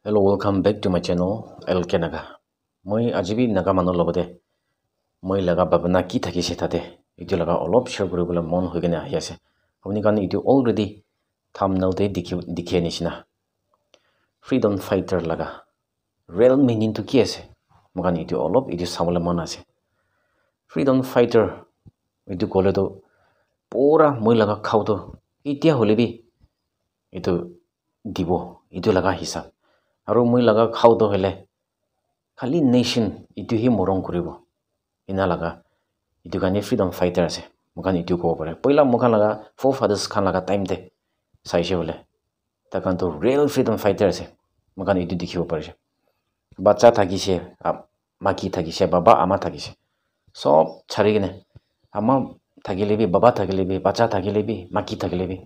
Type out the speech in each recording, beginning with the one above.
Hello, welcome back to my channel LK Naga. Moi ajibi naga manu lobode moi laga babana ki thakise tate itu laga olop share kuribole mon hoigene ahi ase. Apni kan itu already thumbnail te dikhe nishina. Freedom fighter laga real meaning to ki ase. Mokan itu olop itu sabole mon ase. Freedom fighter itu kole to pura moi laga khau to itia holebi itu dibo itu laga hisab. Aru moi laga khau to hele khali nation itu hi morong kuribo ina laga itu kane freedom fighter ase mokan itu ko pare poila mokan laga forefathers khan laga time te saise bole takan to real freedom fighter ase mokan itu dikhibo pare bacha thakise maki thakise baba ama thakise sob chari gine ama thakilebi baba thakilebi bacha thakilebi maki thakilebi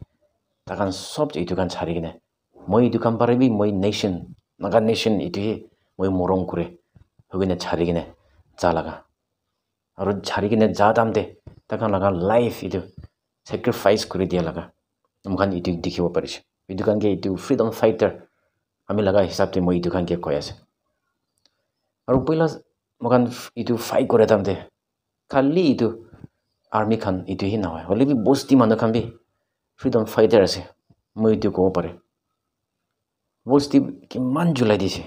takan sob itu kan chari gine moi itu kan parebi moi nation naga nation itu hi moi morong kure hogine chari gine ja laga aru chari gine ja damde takan laga life itu sacrifice kuri dia laga mokan itu dikhibo parise itu kan ke itu freedom fighter ami laga hisab te moi itu kan ke koi ase aru poila mokan itu fight kore damde khali itu army khan itu hi na hoy holebi bosti manu khan bi freedom fighter ase moi itu ko pare bosti kiman julai dise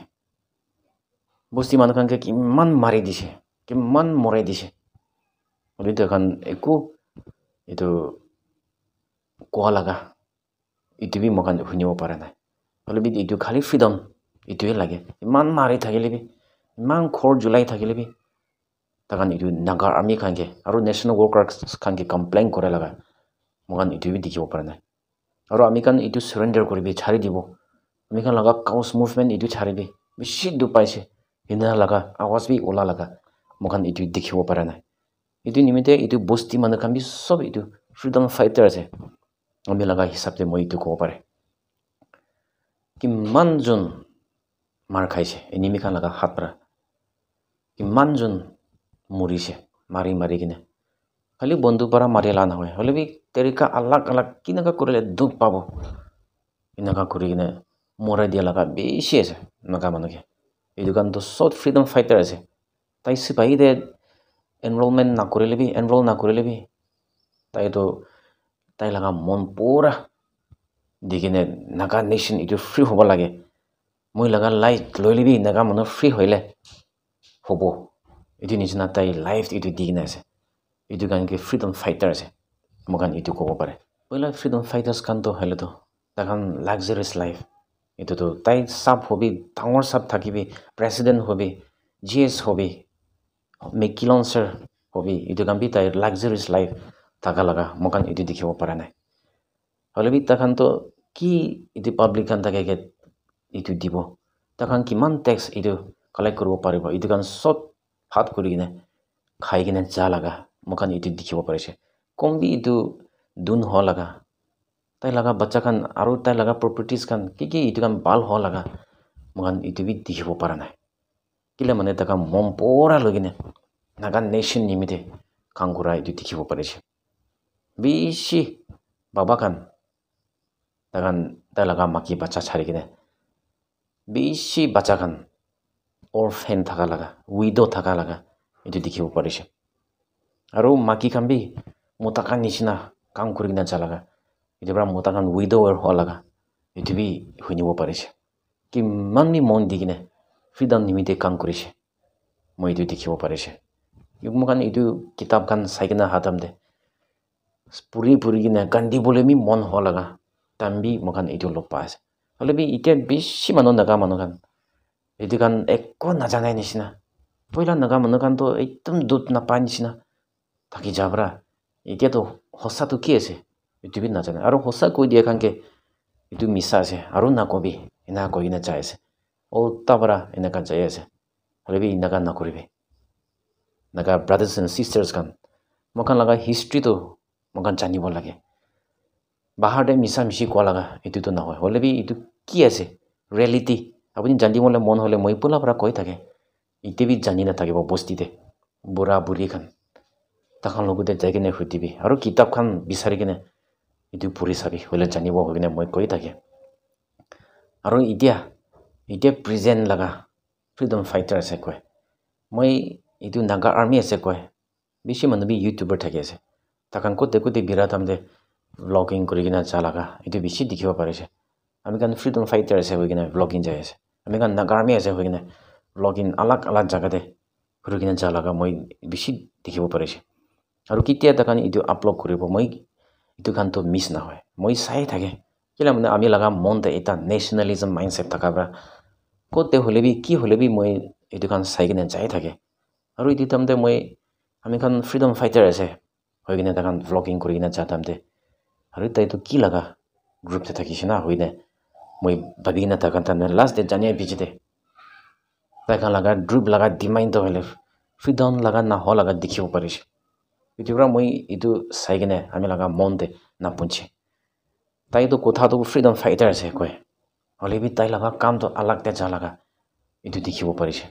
bosti manu khan ke kiman mari dise kiman morai dise holi to kan eku itu koa laga itu bi mokan hunibo pare nai holi bi itu khali freedom itu hi lage iman mari thakile bi iman khor julai thakile bi takan itu naga army khan ke aru national workers khan ke complain kore laga mokan itu bi dikhibo pare nai aru ami kan itu surrender koribi chari dibo ami kan laga cows movement itu charibi bishi du paise ina laga awas bi ola laga mokan itu dikhibo pare nai itu nimite itu bosti manu kan bi sob itu freedom fighter ase ami laga hisab te moi itu ko pare kiman jon mar khaise enemy kan laga hat pra kiman jon murise mari gine khali bondu para mari la na hoy holebi terika alag kinaga kurele duk pabo inaga kuri gine morai dia laga beshi ase naga manu ke itu kan to short freedom fighter ase tai sipai de enrollment na kurilebi enroll na kurilebi tai to tai laga mon pura digine naga nation itu free hoba lage moi laga life loilebi naga manu free hoile hobo itu nichina tai life itu digine ase itu kan ke freedom fighter ase mokan itu ko pare poila freedom fighters kan to hele to takan luxurious life itu to tai sab hobi dangor sab thakibi president hobi gs hobi mekilon sir hobi itu kan bi tai luxurious life taka laga mokan itu dikhibo para nai holebi takan to ki itu public kan take ke itu dibo takan kiman tax itu collect koribo paribo itu kan sot hat kuri gine khai gine ja laga mokan itu dikhibo parise kombi itu dun ho laga tai laga bacha kan aru tai laga properties kan ki itu kan bal ho laga mokan itu bi dikhibo para nai kile mane taka mom pora logine naga nation nimite kangura itu dikhibo parise bishi baba kan takan tai laga maki bacha chari gine bishi bacha kan orphan thaka laga widow thaka laga itu dikhibo parise aru maki kan bi mutakan nishina kam kurigina chalaga itu bra mutakan widower holaga itu bi hunibo parise kiman mi mon digine freedom nimite kam kurise moi itu dikhibo parise mokan itu kitab kan saikina hatam de puri gina gandhi bole mi mon holaga tambi mokan itu lopa ase holebi ite bishi manu naga manu kan itu kan ekko najanai nishina poila naga manu kan to ekdom dut na pa nishina thaki jabra এতিয়া তো হসা তো কি আছে itu bi najane aru hosa koi dia kan ke itu misa ase aru na kobi ina koi na chai ase o tabra ina kan chai ase holebi ina kan na koribe naga brothers and sisters kan mokan laga history to mokan janibo lage bahar de misa mishi kwa laga itu to na hoy holebi itu ki ase reality apuni janibole mon hole moi pula pra koi thake ite bi jani na thakibo bosti te bura buri kan takan logote jaigine hutibi aru kitab khan bisari gine itu puri sabi hole janibo hogine moi koi thake aru itia এতিয়া present লাগা freedom fighter আছে কয় মই এইটো Naga army আছে কয় বেছি মানুহ বি ইউটিউবাৰ থাকি আছে তাকান কোতে কোতে বিৰাট আমদে ব্লগিং কৰি কিনা যা লাগা এইটো বেছি দেখিব পাৰিছে আমি কান ফ্ৰীডম ফাইটাৰ আছে হৈ কিনা ব্লগিং যাই আছে আমি কান নাগা আৰ্মি আছে হৈ কিনা ব্লগিং আলাগ আলাগ জাগাতে ঘুৰি কিনা যা লাগা মই বেছি দেখিব পাৰিছে আৰু কেতিয়া তাকান এইটো আপলোড কৰিব মই এইটো কানটো মিছ নহয় মই চাই থাকে কেলে মানে আমি লাগা মনতে এটা নেশ্যনেলিজম মাইণ্ডছেট থাকা কোতে হলেবি কি হলেবি মই এইটো কান চাই কিনে যাই থাকে আৰু এইটো তামতে মই আমি কান ফ্ৰীডম ফাইটাৰ আছে হৈ কিনে তাকান ব্লগিং কৰি কিনে যা তামতে আৰু তাইতো কি লাগা গ্ৰুপতে থাকিছে না হৈ দে মই ভাবি কিনে তাকান তামতে লাষ্ট ডে জানিয়া বিজিতে তাইকান লাগা গ্ৰুপ লাগা ডিমাইণ্ড হ'লে ফ্ৰীডম লাগা নাহ লাগা দেখিব পাৰিছে এইটোৰ পৰা মই এইটো চাই কিনে আমি লাগা মনতে নাপুঞ্চে তাইতো কথাটো ফ্ৰীডম ফাইটাৰ আছে কয় হলেবি তাই লাগা কামটো আলাগতে যা লাগা এইটো দেখিব পাৰিছে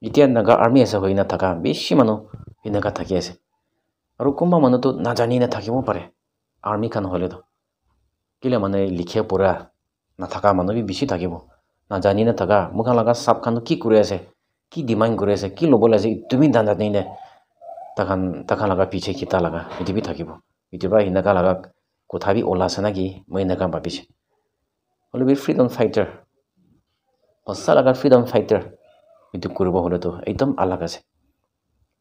এতিয়া নাগা আৰ্মি আছে হৈ না থাকা বেছি মানুহ এনেকা থাকি আছে আৰু কোনোবা মানুহতো নাজানি নাথাকিব পাৰে আৰ্মি খান হ'লেতো কেলে মানে লিখে পঢ়া নাথাকা মানুহ বেছি থাকিব নাজানি নাথাকা মোক লাগা চাপ খান কি কৰি আছে কি ডিমাণ্ড কৰি আছে কি ল'ব লাগে তুমি নাজানি নে তাকান লাগা পিছে কিতা লাগা এইটো বি থাকিব এইটোৰ পৰা এনেকা লাগা কথা বি ওলাছে নাকি মই এনেকা ভাবিছে হ'লে বি ফ্ৰীডম ফাইটাৰ সঁচা লাগা ফ্ৰীডম ফাইটাৰ এইটো কৰিব হ'লেতো একদম আলাগ আছে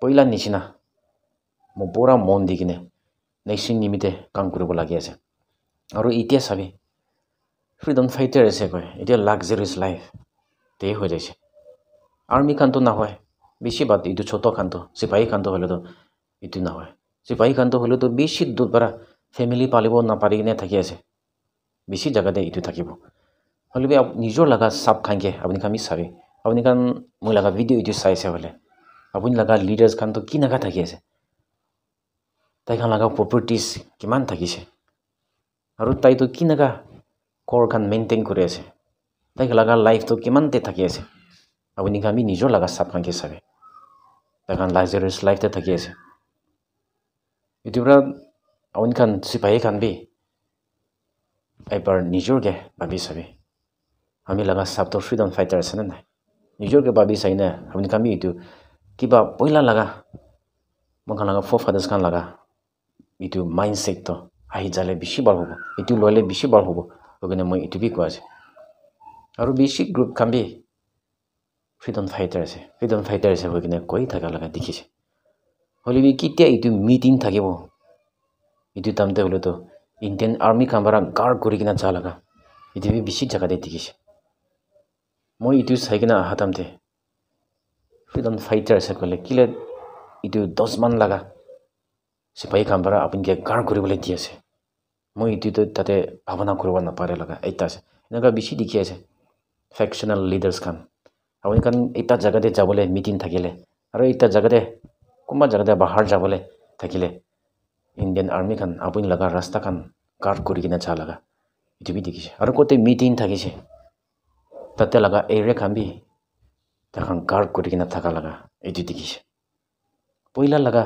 পইলা নিচিনা মই পুৰা মন দি কিনে নেশ্যন নিমিত্তে কাম কৰিব লাগি আছে আৰু এতিয়া চাবি ফ্ৰীডম ফাইটাৰ আছে কয় এতিয়া লাক্সাৰিয়াছ লাইফ তে হৈ যাইছে আৰ্মি খানটো নহয় বেছি বাদ এইটো ছোট খানটো চিপাহী খানটো হ'লেতো এইটো নহয় চিপাহী খানটো হ'লেতো বেছি দূৰ পৰা ফেমিলি পালিব নাপাৰি কিনে থাকি আছে বেছি জাগাতে এইটো থাকিব হ'লে বি নিজৰ লাগা চাপ খানকে আপুনি কামি চাবি আপুনি কান মই লাগা ভিডিঅ' এইটো চাইছে হ'লে আপুনি লাগা লিডাৰ্ছ খানটো কি নাগা থাকি আছে তাইখান লাগা প্ৰপাৰ্টিজ কিমান থাকিছে আৰু তাইতো কি নাগা কৰ খান মেইনটেইন কৰি আছে তাইক লাগা লাইফটো কিমানতে থাকি আছে আপুনি কামি নিজৰ লাগা চাপ খানকে চাবি তাইখান লাক্সাৰিয়াছ লাইফতে থাকি আছে এইটোৰ পৰা আপুনি খান চিপাহী খান বি এবাৰ নিজৰকে ভাবি চাবি আমি লাগা চাপটো ফ্ৰীডম ফাইটাৰ আছে নে নাই নিজৰকে ভাবি চাই না আপুনি কামি এইটো কিবা পইলা লাগা মোক লাগা ফ'ৰ ফাদাৰ্ছ খান লাগা এইটো মাইণ্ডছেটটো আহি যালে বেছি ভাল হ'ব এইটো ল'লে বেছি ভাল হ'ব সেইকাৰণে মই এইটো বি কোৱা আছে আৰু বেছি গ্ৰুপ খান বি ফ্ৰীডম ফাইটাৰ আছে হৈ কিনে কৈ থকা লগা দেখিছে হ'লে বি কেতিয়া এইটো মিটিং থাকিব এইটো তামতে হ'লেতো ইণ্ডিয়ান আৰ্মি খান পৰা গাৰ্ড কৰি কিনে যা লগা এইটো বি বেছি জাগাতে দেখিছে মই এইটো চাই কিনে আহা তামতে ফ্ৰীডম ফাইটাৰ আছে ক'লে কিলে এইটো 10 মান লাগা চিপাহী খান পৰা আপুনি গাৰ্ড কৰিবলৈ দি আছে মই এইটো তাতে ভাৱনা কৰিব নাপাৰে লগা এটা আছে এনেকুৱা বেছি দেখি আছে ফেকশ্যনেল লিডাৰ্ছ খান আপুনি কাৰণ এটা জাগাতে যাবলৈ মিটিং থাকিলে আৰু এটা জাগাতে কোনোবা জাগাতে বাহাৰ যাবলৈ থাকিলে ইণ্ডিয়ান আৰ্মি খান আপুনি লগা ৰাস্তা খান গাৰ্ড কৰি কিনে যা লগা এইটো বি দেখিছে আৰু ক'তে মিটিং থাকিছে তাতে লগা এৰিয়া খান বি তাখন গাৰ্ড কৰি কিনে থাকা লগা এইটো দেখিছে পইলা লগা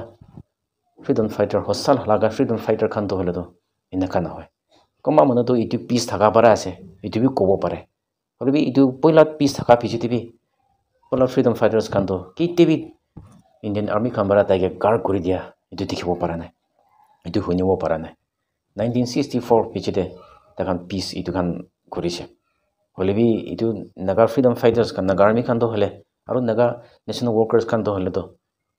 ফ্ৰীডম ফাইটাৰ সঁচা লগা ফ্ৰীডম ফাইটাৰ খানটো হ'লেতো এনেকা নহয় কোনোবা মানুহতো এইটো পিছ থকা পৰা আছে এইটো বি ক'ব পাৰে হ'লে বি এইটো পইলা পিছ থকা পিছতে বি পইলা ফ্ৰীডম ফাইটাৰ্ছ খানটো কেতিয়া বি ইণ্ডিয়ান আৰ্মি খান পৰা তাইকে গাৰ্ড কৰি দিয়া এইটো দেখিব পৰা নাই এইটো শুনিব পৰা নাই 1964 পিছতে তাখন পিছ এইটো খান কৰিছে হ'লে বি এইটো নাগা ফ্ৰীডম ফাইটাৰ্ছ খান নাগা আৰ্মি খানটো হ'লে আৰু নাগা নেশ্যনেল ৱৰ্কাৰ্ছ খানটো হ'লেতো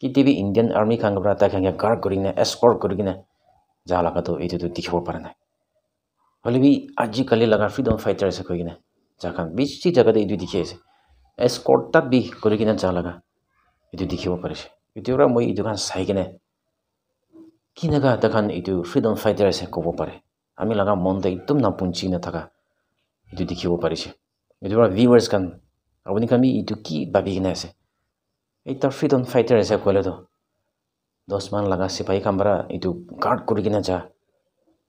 কেতিয়া বি ইণ্ডিয়ান আৰ্মি খান পৰা তাইখন গাৰ্ড কৰি কিনে এস্কৰ্ট কৰি কিনে যা লগাটো এইটোতো দেখিব পৰা নাই হ'লে বি আজিকালি লগা ফ্ৰীডম ফাইটাৰ আছে কৈ কিনে যাখান বেছি জাগাতে এইটো দেখি আছে এস্কৰ্ট তাত বি কৰি কিনে যা লগা এইটো দেখিব পাৰিছে এইটোৰ পৰা মই এইটো খান চাই কিনে কি নাগা তাখান এইটো ফ্ৰীডম ফাইটাৰ আছে ক'ব পাৰে আমি লগা মনতে একদম নাপুঞ্চি নাথাকা এইটো দেখিব পাৰিছে এইটোৰ পৰা ভিউৱাৰ্ছ খান আপুনি কামি এইটো কি ভাবি কিনে আছে এটা ফ্ৰীডম ফাইটাৰ আছে ক'লেতো 10 মান লগা চিপাহী খান পৰা এইটো গাৰ্ড কৰি কিনে যা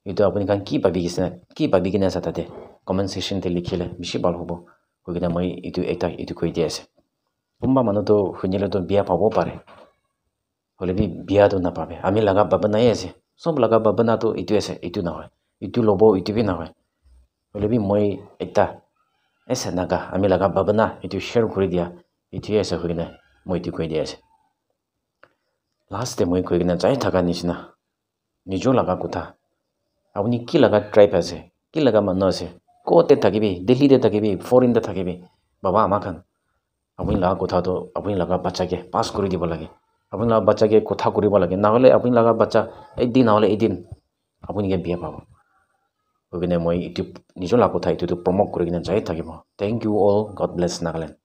এইটো আপুনি কান কি ভাবি কিনে আছে তাতে কমেণ্ট ছেকশ্যনতে লিখিলে বেছি ভাল হ'ব কৈ কিনে মই এইটো কৈ দি আছে কোনোবা মানুহতো শুনিলেতো বিয়া পাব পাৰে হ'লে বি বিয়াটো নাপাবে আমি লগা ভাৱনাই আছে চব লগা ভাৱনাটো এইটো আছে এইটো নহয় এইটো ল'ব এইটো বি নহয় হ'লে বি মই এছে নাগা আমি লাগা ভাবনা এটু শেয়ার করে দিয়া এটু এসে হই না মই এটু কই দিয়া আছে লাস্টে মই কই কিনা যাই থাকা নিচিনা নিজ লাগা কথা আপনি কি লাগা ট্রাইব আছে কি লাগা মানুহ আছে ক'তে থাকিবি দিল্লীতে থাকিবি ফৰেইনতে থাকিবি বাবা আমাখান আপুনি লাগা কথাটো আপুনি লাগা বাচ্চাকে পাছ কৰি দিব লাগে আপুনি লাগা বাচ্চাকে কথা কৰিব লাগে নহ'লে আপুনি লাগা বাচ্চা এদিন নহ'লে এদিন আপুনিকে বিয়া পাব গৈ কিনে মই এইটো নিজৰ লাগা কথা এইটো প্ৰমোট কৰি কিনে যাই থাকিব thank you all God bless Nagaland